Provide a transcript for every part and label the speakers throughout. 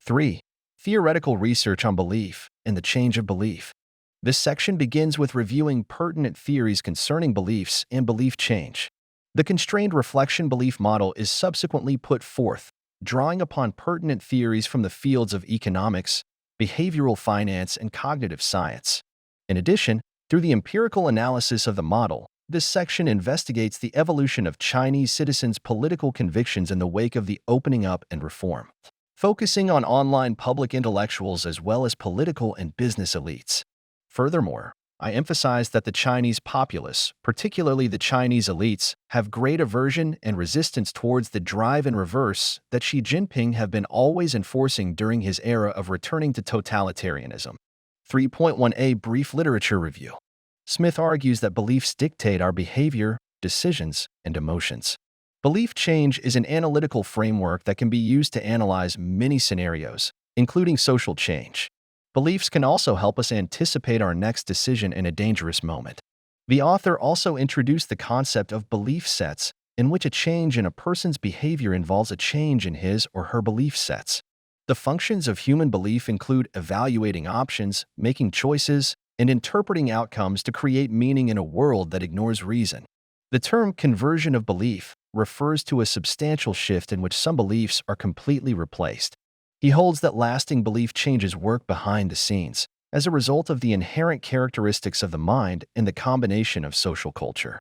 Speaker 1: 3. Theoretical research on belief and the change of belief. This section begins with reviewing pertinent theories concerning beliefs and belief change. The constrained reflection belief model is subsequently put forth, drawing upon pertinent theories from the fields of economics, behavioral finance, and cognitive science. In addition, through the empirical analysis of the model, this section investigates the evolution of Chinese citizens' political convictions in the wake of the opening up and reform, focusing on online public intellectuals as well as political and business elites. Furthermore, I emphasize that the Chinese populace, particularly the Chinese elites, have great aversion and resistance towards the drive in reverse that Xi Jinping have been always enforcing during his era of returning to totalitarianism. 3.1a Brief Literature Review. Smith argues that beliefs dictate our behavior, decisions, and emotions. Belief change is an analytical framework that can be used to analyze many scenarios, including social change. Beliefs can also help us anticipate our next decision in a dangerous moment. The author also introduced the concept of belief sets, in which a change in a person's behavior involves a change in his or her belief sets. The functions of human belief include evaluating options, making choices, and interpreting outcomes to create meaning in a world that ignores reason. The term conversion of belief refers to a substantial shift in which some beliefs are completely replaced. He holds that lasting belief changes work behind the scenes as a result of the inherent characteristics of the mind and the combination of social culture.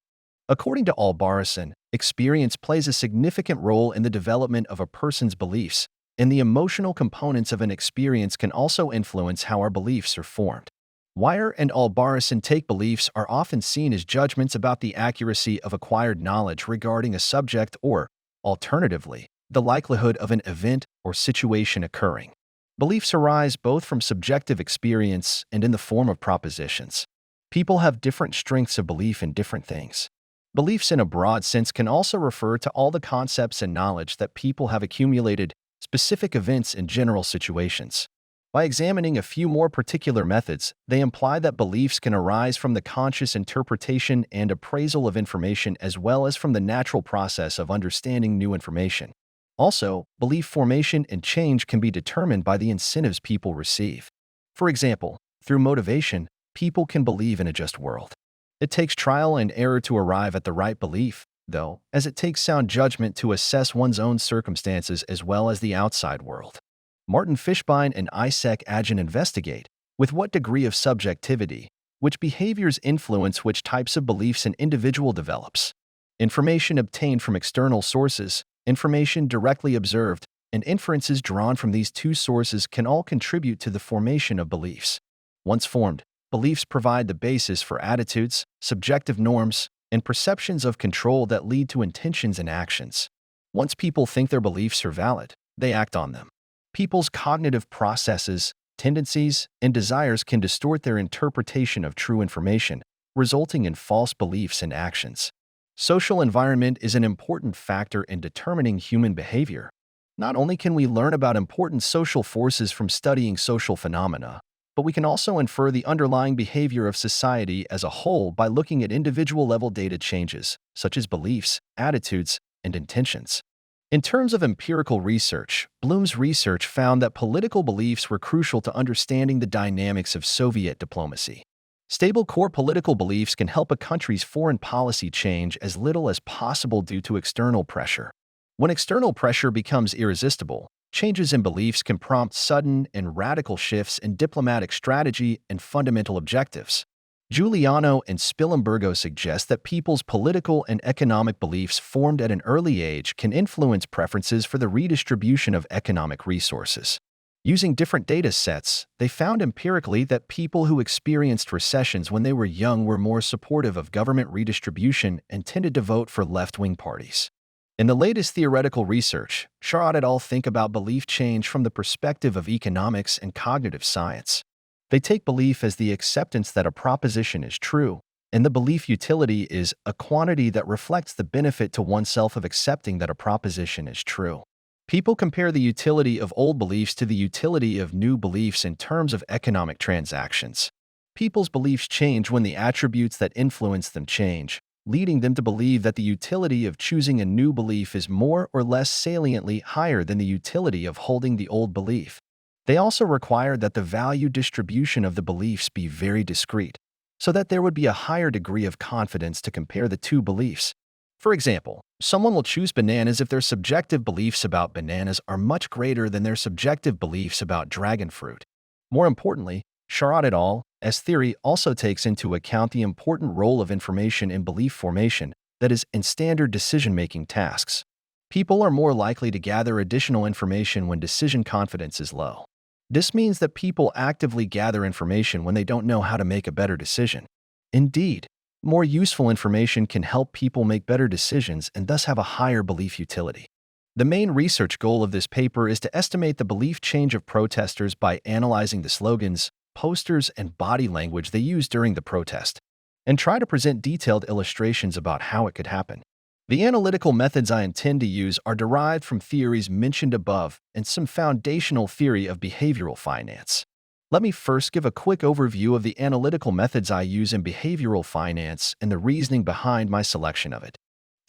Speaker 1: According to Aversion, experience plays a significant role in the development of a person's beliefs, and the emotional components of an experience can also influence how our beliefs are formed. Weyer and Aversion take beliefs are often seen as judgments about the accuracy of acquired knowledge regarding a subject or, alternatively, the likelihood of an event or situation occurring. Beliefs arise both from subjective experience and in the form of propositions. People have different strengths of belief in different things. Beliefs in a broad sense can also refer to all the concepts and knowledge that people have accumulated, specific events in general situations. By examining a few more particular methods, they imply that beliefs can arise from the conscious interpretation and appraisal of information as well as from the natural process of understanding new information. Also, belief formation and change can be determined by the incentives people receive. For example, through motivation, people can believe in a just world. It takes trial and error to arrive at the right belief, though, as it takes sound judgment to assess one's own circumstances as well as the outside world. Martin Fishbein and Isaac Agin investigate, with what degree of subjectivity, which behaviors influence which types of beliefs an individual develops. Information obtained from external sources, information directly observed, and inferences drawn from these two sources can all contribute to the formation of beliefs. Once formed, beliefs provide the basis for attitudes, subjective norms, and perceptions of control that lead to intentions and actions. Once people think their beliefs are valid, they act on them. People's cognitive processes, tendencies, and desires can distort their interpretation of true information, resulting in false beliefs and actions. Social environment is an important factor in determining human behavior. Not only can we learn about important social forces from studying social phenomena, but we can also infer the underlying behavior of society as a whole by looking at individual-level data changes, such as beliefs, attitudes, and intentions. In terms of empirical research, Bloom's research found that political beliefs were crucial to understanding the dynamics of Soviet diplomacy. Stable core political beliefs can help a country's foreign policy change as little as possible due to external pressure. When external pressure becomes irresistible, changes in beliefs can prompt sudden and radical shifts in diplomatic strategy and fundamental objectives. Giuliano and Spilimbergo suggest that people's political and economic beliefs formed at an early age can influence preferences for the redistribution of economic resources. Using different data sets, they found empirically that people who experienced recessions when they were young were more supportive of government redistribution and tended to vote for left-wing parties. In the latest theoretical research, Charad et al. Think about belief change from the perspective of economics and cognitive science. They take belief as the acceptance that a proposition is true, and the belief utility is a quantity that reflects the benefit to oneself of accepting that a proposition is true. People compare the utility of old beliefs to the utility of new beliefs in terms of economic transactions. People's beliefs change when the attributes that influence them change, leading them to believe that the utility of choosing a new belief is more or less saliently higher than the utility of holding the old belief. They also required that the value distribution of the beliefs be very discrete, so that there would be a higher degree of confidence to compare the two beliefs. For example, someone will choose bananas if their subjective beliefs about bananas are much greater than their subjective beliefs about dragon fruit. More importantly, Charad et al.'s theory also takes into account the important role of information in belief formation, that is, in standard decision-making tasks. People are more likely to gather additional information when decision confidence is low. This means that people actively gather information when they don't know how to make a better decision. Indeed, more useful information can help people make better decisions and thus have a higher belief utility. The main research goal of this paper is to estimate the belief change of protesters by analyzing the slogans, posters, and body language they use during the protest, and try to present detailed illustrations about how it could happen. The analytical methods I intend to use are derived from theories mentioned above and some foundational theory of behavioral finance. Let me first give a quick overview of the analytical methods I use in behavioral finance and the reasoning behind my selection of it.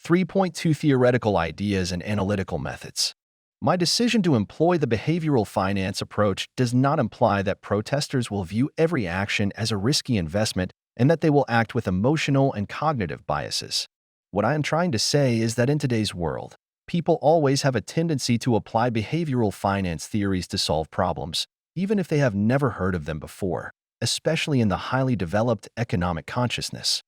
Speaker 1: 3.2 Theoretical ideas and analytical methods. My decision to employ the behavioral finance approach does not imply that protesters will view every action as a risky investment and that they will act with emotional and cognitive biases. What I am trying to say is that in today's world, people always have a tendency to apply behavioral finance theories to solve problems, even if they have never heard of them before, especially in the highly developed economic consciousness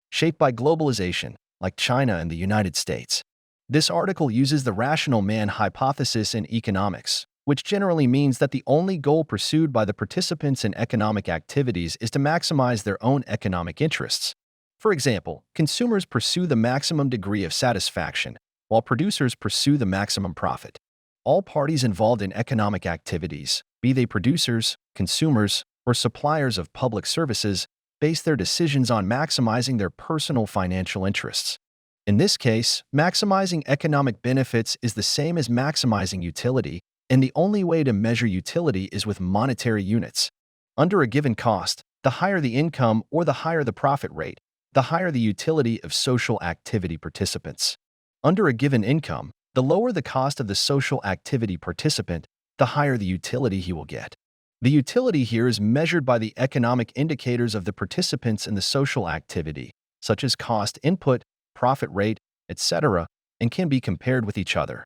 Speaker 1: shaped by globalization, like China and the United States. This article uses the rational man hypothesis in economics, which generally means that the only goal pursued by the participants in economic activities is to maximize their own economic interests. For example, consumers pursue the maximum degree of satisfaction, while producers pursue the maximum profit. All parties involved in economic activities, be they producers, consumers, or suppliers of public services, base their decisions on maximizing their personal financial interests. In this case, maximizing economic benefits is the same as maximizing utility, and the only way to measure utility is with monetary units. Under a given cost, the higher the income or the higher the profit rate, the higher the utility of social activity participants. Under a given income, the lower the cost of the social activity participant, the higher the utility he will get. The utility here is measured by the economic indicators of the participants in the social activity, such as cost input, profit rate, etc., and can be compared with each other.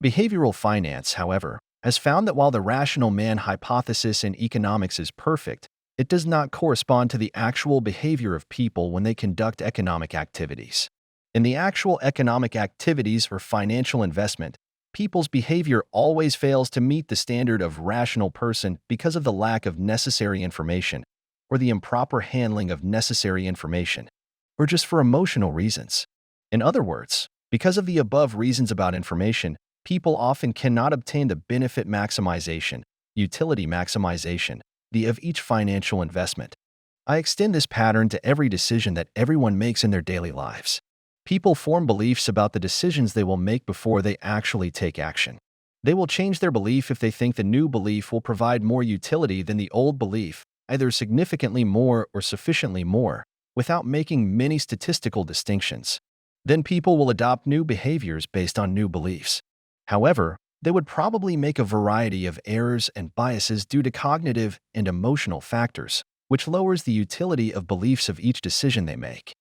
Speaker 1: Behavioral finance, however, has found that while the rational man hypothesis in economics is perfect, it does not correspond to the actual behavior of people when they conduct economic activities. In the actual economic activities or financial investment, people's behavior always fails to meet the standard of rational person because of the lack of necessary information, or the improper handling of necessary information, or just for emotional reasons. In other words, because of the above reasons about information, people often cannot obtain the benefit maximization, utility maximization, of each financial investment. I extend this pattern to every decision that everyone makes in their daily lives. People form beliefs about the decisions they will make before they actually take action. They will change their belief if they think the new belief will provide more utility than the old belief, either significantly more or sufficiently more, without making many statistical distinctions. Then people will adopt new behaviors based on new beliefs. However, they would probably make a variety of errors and biases due to cognitive and emotional factors, which lowers the utility of beliefs of each decision they make.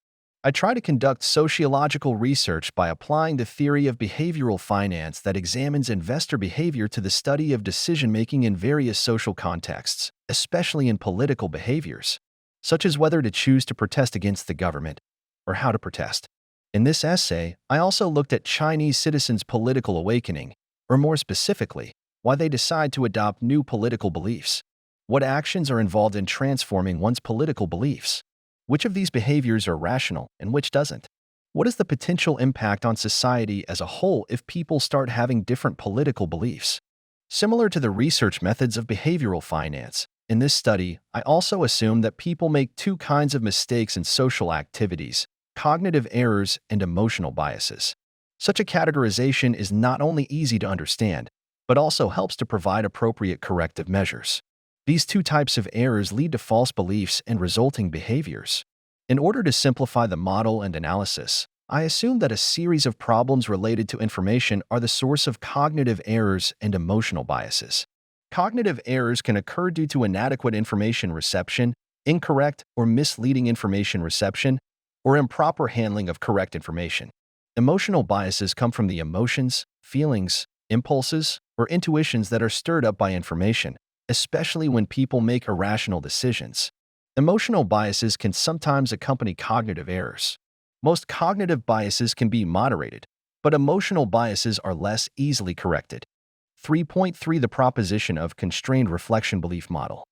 Speaker 1: I try to conduct sociological research by applying the theory of behavioral finance that examines investor behavior to the study of decision-making in various social contexts, especially in political behaviors, such as whether to choose to protest against the government or how to protest. In this essay, I also looked at Chinese citizens' political awakening, or more specifically, why they decide to adopt new political beliefs. What actions are involved in transforming one's political beliefs? Which of these behaviors are rational and which doesn't? What is the potential impact on society as a whole if people start having different political beliefs? Similar to the research methods of behavioral finance, in this study, I also assume that people make two kinds of mistakes in social activities: cognitive errors and emotional biases. Such a categorization is not only easy to understand, but also helps to provide appropriate corrective measures. These two types of errors lead to false beliefs and resulting behaviors. In order to simplify the model and analysis, I assume that a series of problems related to information are the source of cognitive errors and emotional biases. Cognitive errors can occur due to inadequate information reception, incorrect or misleading information reception, or improper handling of correct information. Emotional biases come from the emotions, feelings, impulses, or intuitions that are stirred up by information, especially when people make irrational decisions. Emotional biases can sometimes accompany cognitive errors. Most cognitive biases can be moderated, but emotional biases are less easily corrected. 3.3 The proposition of constrained reflection belief model.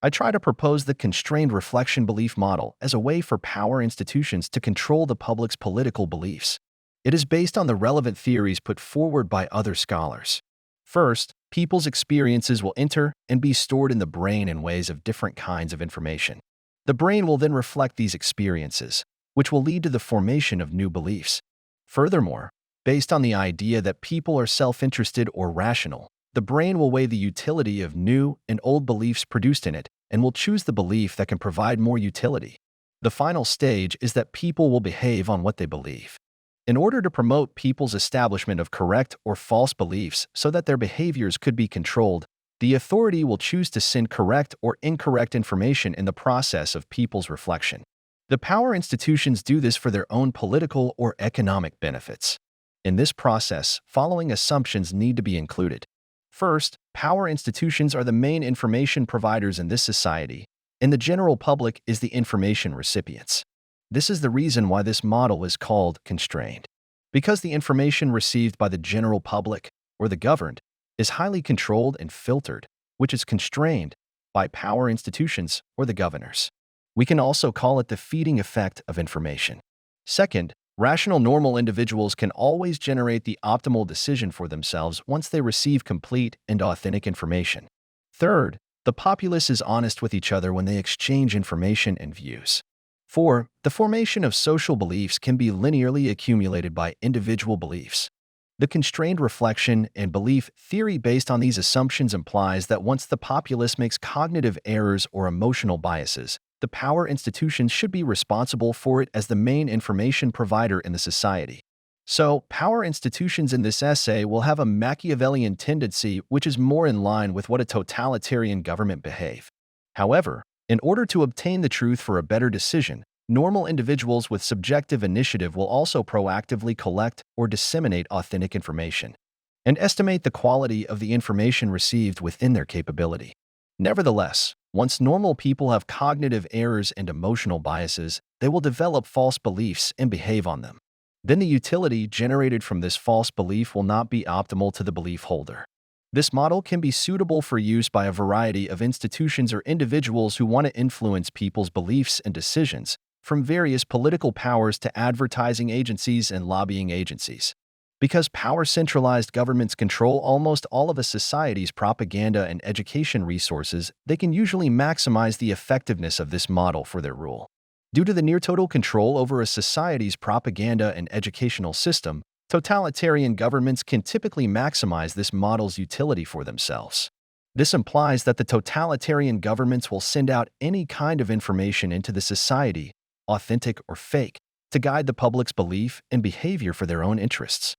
Speaker 1: I try to propose the constrained reflection belief model as a way for power institutions to control the public's political beliefs. It is based on the relevant theories put forward by other scholars. First, people's experiences will enter and be stored in the brain in ways of different kinds of information. The brain will then reflect these experiences, which will lead to the formation of new beliefs. Furthermore, based on the idea that people are self-interested or rational, the brain will weigh the utility of new and old beliefs produced in it and will choose the belief that can provide more utility. The final stage is that people will behave on what they believe. In order to promote people's establishment of correct or false beliefs so that their behaviors could be controlled, the authority will choose to send correct or incorrect information in the process of people's reflection. The power institutions do this for their own political or economic benefits. In this process, following assumptions need to be included. First, power institutions are the main information providers in this society, and the general public is the information recipients. This is the reason why this model is called constrained. Because the information received by the general public, or the governed, is highly controlled and filtered, which is constrained by power institutions or the governors. We can also call it the feeding effect of information. Second, rational normal individuals can always generate the optimal decision for themselves once they receive complete and authentic information. Third, the populace is honest with each other when they exchange information and views. 4. The formation of social beliefs can be linearly accumulated by individual beliefs. The constrained reflection and belief theory based on these assumptions implies that once the populace makes cognitive errors or emotional biases, the power institutions should be responsible for it as the main information provider in the society. So, power institutions in this essay will have a Machiavellian tendency which is more in line with what a totalitarian government behave. However, in order to obtain the truth for a better decision, normal individuals with subjective initiative will also proactively collect or disseminate authentic information and estimate the quality of the information received within their capability. Nevertheless, once normal people have cognitive errors and emotional biases, they will develop false beliefs and behave on them. Then the utility generated from this false belief will not be optimal to the belief holder. This model can be suitable for use by a variety of institutions or individuals who want to influence people's beliefs and decisions, from various political powers to advertising agencies and lobbying agencies. Because power-centralized governments control almost all of a society's propaganda and education resources, they can usually maximize the effectiveness of this model for their rule. Due to the near-total control over a society's propaganda and educational system, totalitarian governments can typically maximize this model's utility for themselves. This implies that the totalitarian governments will send out any kind of information into the society, authentic or fake, to guide the public's belief and behavior for their own interests.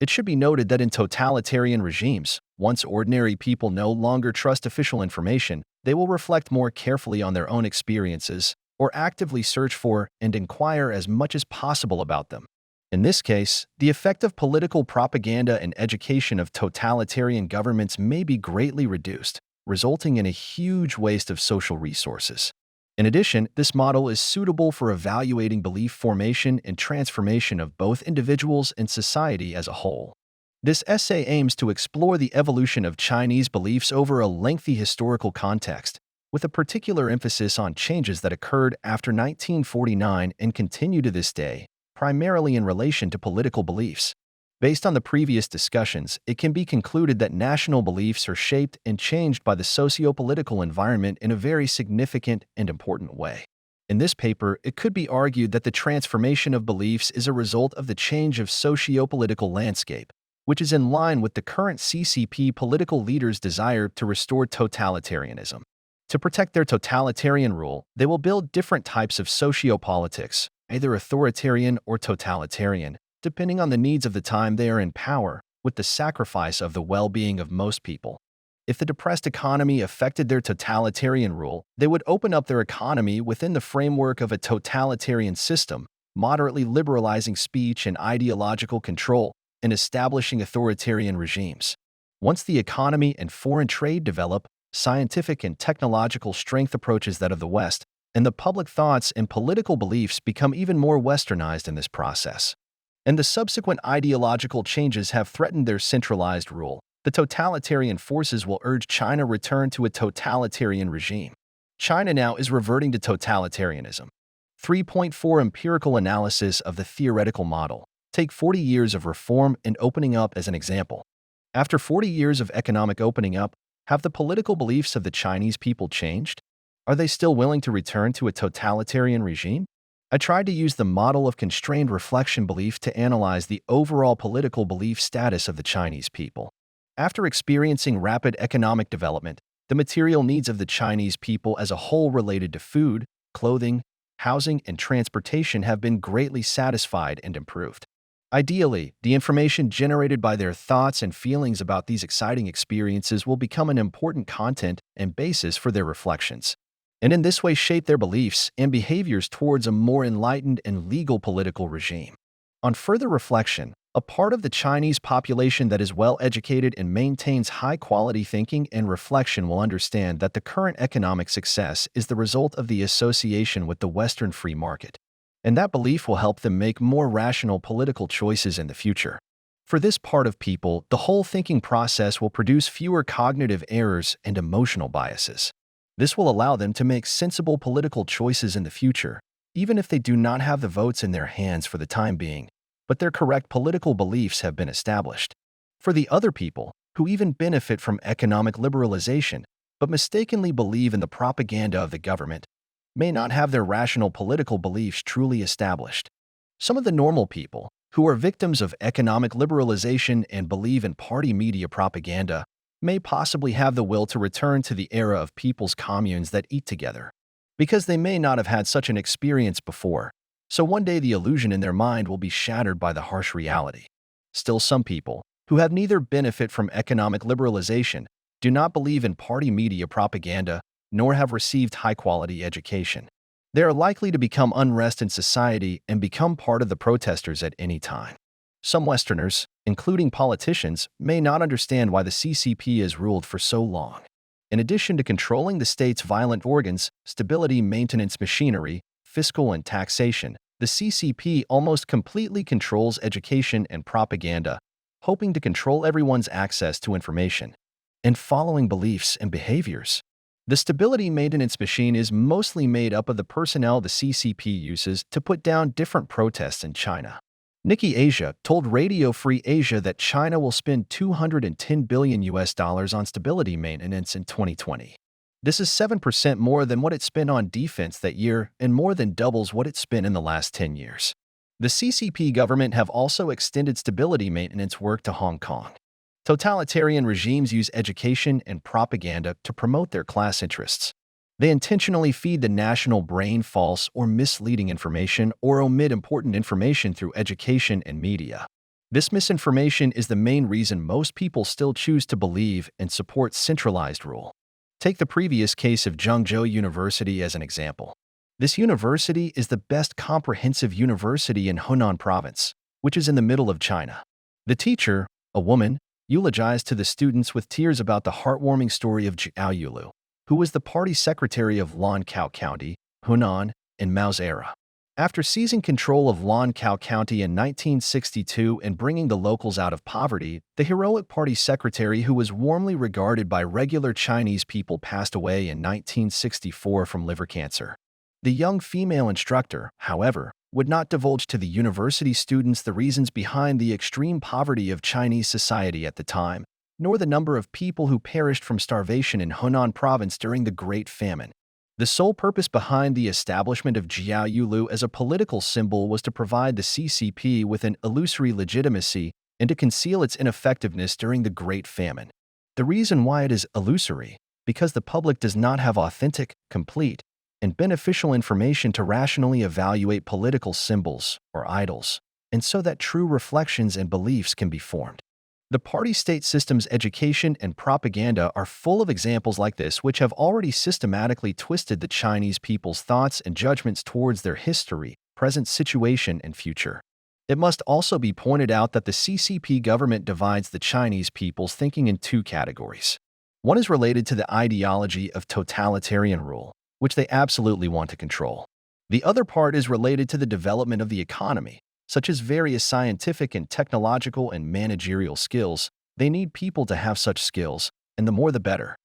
Speaker 1: It should be noted that in totalitarian regimes, once ordinary people no longer trust official information, they will reflect more carefully on their own experiences or actively search for and inquire as much as possible about them. In this case, the effect of political propaganda and education of totalitarian governments may be greatly reduced, resulting in a huge waste of social resources. In addition, this model is suitable for evaluating belief formation and transformation of both individuals and society as a whole. This essay aims to explore the evolution of Chinese beliefs over a lengthy historical context, with a particular emphasis on changes that occurred after 1949 and continue to this day, primarily in relation to political beliefs. Based on the previous discussions, it can be concluded that national beliefs are shaped and changed by the socio-political environment in a very significant and important way. In this paper, it could be argued that the transformation of beliefs is a result of the change of socio-political landscape, which is in line with the current CCP political leaders' desire to restore totalitarianism. To protect their totalitarian rule, they will build different types of sociopolitics, either authoritarian or totalitarian, depending on the needs of the time they are in power, with the sacrifice of the well-being of most people. If the depressed economy affected their totalitarian rule, they would open up their economy within the framework of a totalitarian system, moderately liberalizing speech and ideological control and establishing authoritarian regimes. Once the economy and foreign trade develop, scientific and technological strength approaches that of the West, and the public thoughts and political beliefs become even more westernized in this process. And the subsequent ideological changes have threatened their centralized rule. The totalitarian forces will urge China return to a totalitarian regime. China now is reverting to totalitarianism. 3.4 Empirical analysis of the theoretical model. Take 40 years of reform and opening up as an example. After 40 years of economic opening up, have the political beliefs of the Chinese people changed? Are they still willing to return to a totalitarian regime? I tried to use the model of constrained reflection belief to analyze the overall political belief status of the Chinese people. After experiencing rapid economic development, the material needs of the Chinese people as a whole related to food, clothing, housing, and transportation have been greatly satisfied and improved. Ideally, the information generated by their thoughts and feelings about these exciting experiences will become an important content and basis for their reflections, and in this way shape their beliefs and behaviors towards a more enlightened and legal political regime. On further reflection, a part of the Chinese population that is well educated and maintains high-quality thinking and reflection will understand that the current economic success is the result of the association with the Western free market, and that belief will help them make more rational political choices in the future. For this part of people, the whole thinking process will produce fewer cognitive errors and emotional biases. This will allow them to make sensible political choices in the future, even if they do not have the votes in their hands for the time being, but their correct political beliefs have been established. For the other people, who even benefit from economic liberalization, but mistakenly believe in the propaganda of the government, may not have their rational political beliefs truly established. Some of the normal people, who are victims of economic liberalization and believe in party media propaganda, may possibly have the will to return to the era of people's communes that eat together, because they may not have had such an experience before. So one day the illusion in their mind will be shattered by the harsh reality. Still, some people, who have neither benefit from economic liberalization, do not believe in party media propaganda, nor have received high-quality education. They are likely to become unrest in society and become part of the protesters at any time. Some Westerners, including politicians, may not understand why the CCP has ruled for so long. In addition to controlling the state's violent organs, stability maintenance machinery, fiscal and taxation, the CCP almost completely controls education and propaganda, hoping to control everyone's access to information and following beliefs and behaviors. The stability maintenance machine is mostly made up of the personnel the CCP uses to put down different protests in China. Nikkei Asia told Radio Free Asia that China will spend $210 billion on stability maintenance in 2020. This is 7% more than what it spent on defense that year and more than doubles what it spent in the last 10 years. The CCP government have also extended stability maintenance work to Hong Kong. Totalitarian regimes use education and propaganda to promote their class interests. They intentionally feed the national brain false or misleading information or omit important information through education and media. This misinformation is the main reason most people still choose to believe and support centralized rule. Take the previous case of Zhengzhou University as an example. This university is the best comprehensive university in Hunan province, which is in the middle of China. The teacher, a woman, eulogized to the students with tears about the heartwarming story of Zhao Yulu, who was the party secretary of Lanzhou County, Hunan, in Mao's era. After seizing control of Lanzhou County in 1962 and bringing the locals out of poverty, the heroic party secretary who was warmly regarded by regular Chinese people passed away in 1964 from liver cancer. The young female instructor, however, would not divulge to the university students the reasons behind the extreme poverty of Chinese society at the time, nor the number of people who perished from starvation in Hunan province during the Great Famine. The sole purpose behind the establishment of Zhao Yulu as a political symbol was to provide the CCP with an illusory legitimacy and to conceal its ineffectiveness during the Great Famine. The reason why it is illusory, because the public does not have authentic, complete, and beneficial information to rationally evaluate political symbols or idols, and so that true reflections and beliefs can be formed. The party-state system's education and propaganda are full of examples like this, which have already systematically twisted the Chinese people's thoughts and judgments towards their history, present situation, and future. It must also be pointed out that the CCP government divides the Chinese people's thinking in two categories. One is related to the ideology of totalitarian rule, which they absolutely want to control. The other part is related to the development of the economy, such as various scientific and technological and managerial skills. They need people to have such skills, and the more the better.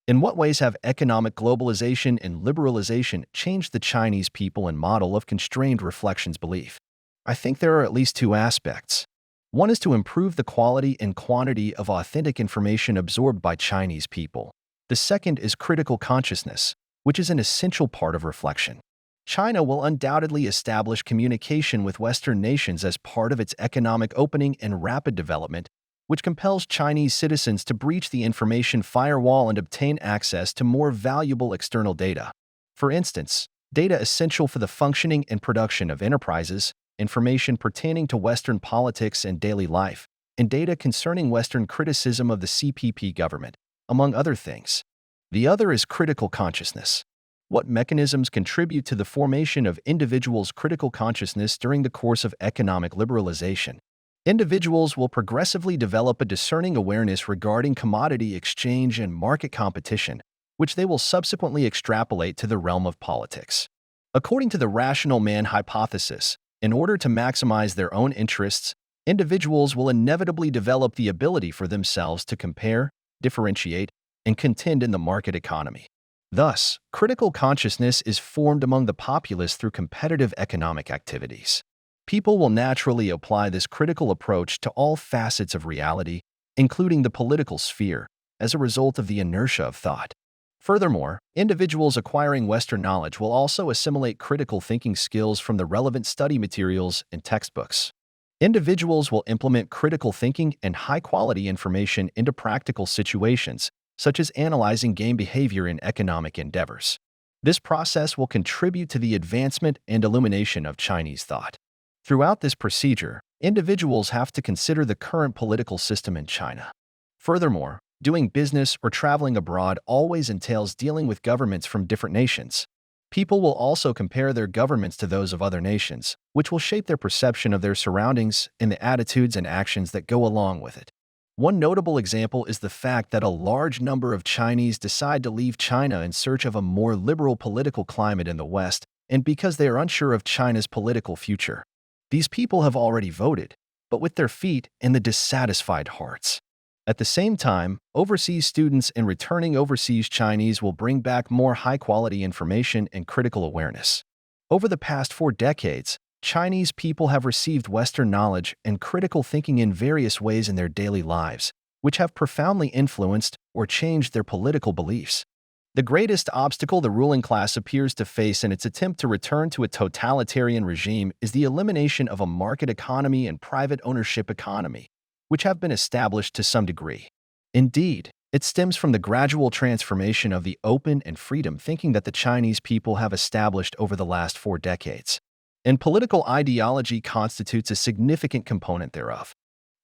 Speaker 1: In what ways have economic globalization and liberalization changed the Chinese people and model of constrained reflections belief? I think there are at least two aspects. One is to improve the quality and quantity of authentic information absorbed by Chinese people. The second is critical consciousness, which is an essential part of reflection. China will undoubtedly establish communication with Western nations as part of its economic opening and rapid development, which compels Chinese citizens to breach the information firewall and obtain access to more valuable external data. For instance, data essential for the functioning and production of enterprises, information pertaining to Western politics and daily life, and data concerning Western criticism of the CPP government, among other things. The other is critical consciousness. What mechanisms contribute to the formation of individuals' critical consciousness during the course of economic liberalization? Individuals will progressively develop a discerning awareness regarding commodity exchange and market competition, which they will subsequently extrapolate to the realm of politics. According to the rational man hypothesis, in order to maximize their own interests, individuals will inevitably develop the ability for themselves to compare, differentiate, and contend in the market economy. Thus, critical consciousness is formed among the populace through competitive economic activities. People will naturally apply this critical approach to all facets of reality, including the political sphere, as a result of the inertia of thought. Furthermore, individuals acquiring Western knowledge will also assimilate critical thinking skills from the relevant study materials and textbooks. Individuals will implement critical thinking and high-quality information into practical situations, such as analyzing game behavior in economic endeavors. This process will contribute to the advancement and illumination of Chinese thought. Throughout this procedure, individuals have to consider the current political system in China. Furthermore, doing business or traveling abroad always entails dealing with governments from different nations. People will also compare their governments to those of other nations, which will shape their perception of their surroundings and the attitudes and actions that go along with it. One notable example is the fact that a large number of Chinese decide to leave China in search of a more liberal political climate in the West, and because they are unsure of China's political future. These people have already voted, but with their feet and the dissatisfied hearts. At the same time, overseas students and returning overseas Chinese will bring back more high-quality information and critical awareness. Over the past 4 decades, Chinese people have received Western knowledge and critical thinking in various ways in their daily lives, which have profoundly influenced or changed their political beliefs. The greatest obstacle the ruling class appears to face in its attempt to return to a totalitarian regime is the elimination of a market economy and private ownership economy, which have been established to some degree. Indeed, it stems from the gradual transformation of the open and freedom thinking that the Chinese people have established over the last 4 decades. And political ideology constitutes a significant component thereof.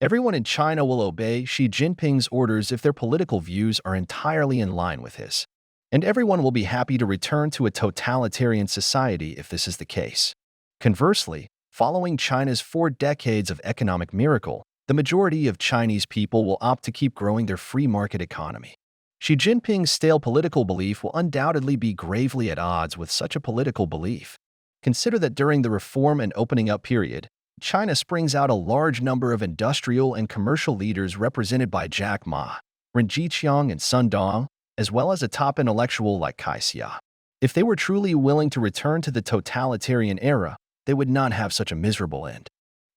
Speaker 1: Everyone in China will obey Xi Jinping's orders if their political views are entirely in line with his. And everyone will be happy to return to a totalitarian society if this is the case. Conversely, following China's 4 decades of economic miracle, the majority of Chinese people will opt to keep growing their free market economy. Xi Jinping's stale political belief will undoubtedly be gravely at odds with such a political belief. Consider that during the reform and opening up period, China springs out a large number of industrial and commercial leaders represented by Jack Ma, Ren Jiqiang, and Sun Dong, as well as a top intellectual like Kai Xia. If they were truly willing to return to the totalitarian era, they would not have such a miserable end.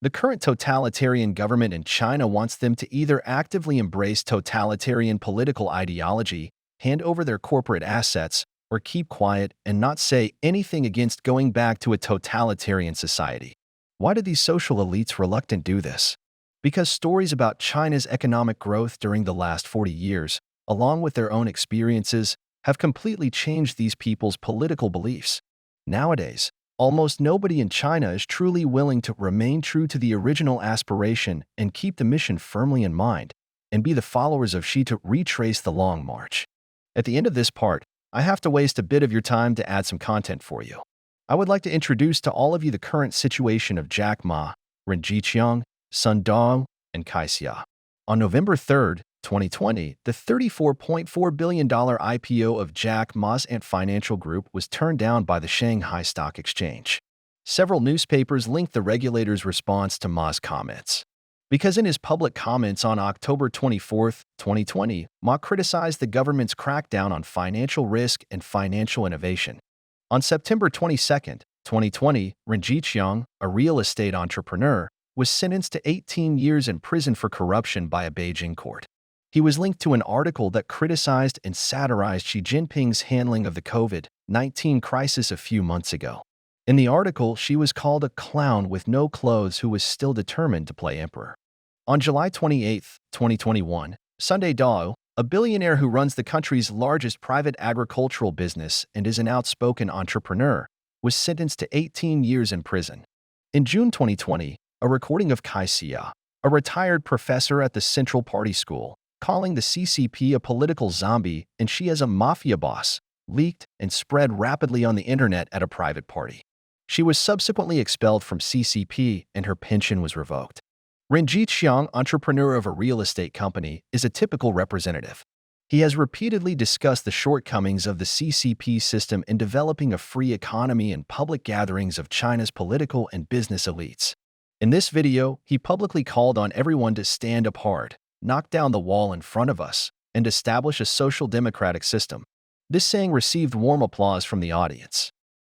Speaker 1: The current totalitarian government in China wants them to either actively embrace totalitarian political ideology, hand over their corporate assets, or keep quiet and not say anything against going back to a totalitarian society. Why do these social elites reluctant do this? Because stories about China's economic growth during the last 40 years, along with their own experiences, have completely changed these people's political beliefs. Nowadays, almost nobody in China is truly willing to remain true to the original aspiration and keep the mission firmly in mind, and be the followers of Xi to retrace the long march. At the end of this part, I have to waste a bit of your time to add some content for you. I would like to introduce to all of you the current situation of Jack Ma, Ren Jiqiang, Sun Dong, and Kai Xia. On November 3, 2020, the $34.4 billion IPO of Jack Ma's Ant Financial Group was turned down by the Shanghai Stock Exchange. Several newspapers linked the regulator's response to Ma's comments. Because in his public comments on October 24, 2020, Ma criticized the government's crackdown on financial risk and financial innovation. On September 22, 2020, Ren Jiqiang, a real estate entrepreneur, was sentenced to 18 years in prison for corruption by a Beijing court. He was linked to an article that criticized and satirized Xi Jinping's handling of the COVID-19 crisis a few months ago. In the article, Xi was called a clown with no clothes who was still determined to play emperor. On July 28, 2021, Sunday Dao, a billionaire who runs the country's largest private agricultural business and is an outspoken entrepreneur, was sentenced to 18 years in prison. In June 2020, a recording of Kai Xia, a retired professor at the Central Party School, calling the CCP a political zombie and Xi as a mafia boss, leaked and spread rapidly on the internet at a private party. She was subsequently expelled from CCP and her pension was revoked. Ren Jiqiang, entrepreneur of a real estate company, is a typical representative. He has repeatedly discussed the shortcomings of the CCP system in developing a free economy and public gatherings of China's political and business elites. In this video, he publicly called on everyone to stand up hard, knock down the wall in front of us, and establish a social democratic system. This saying received warm applause from the audience.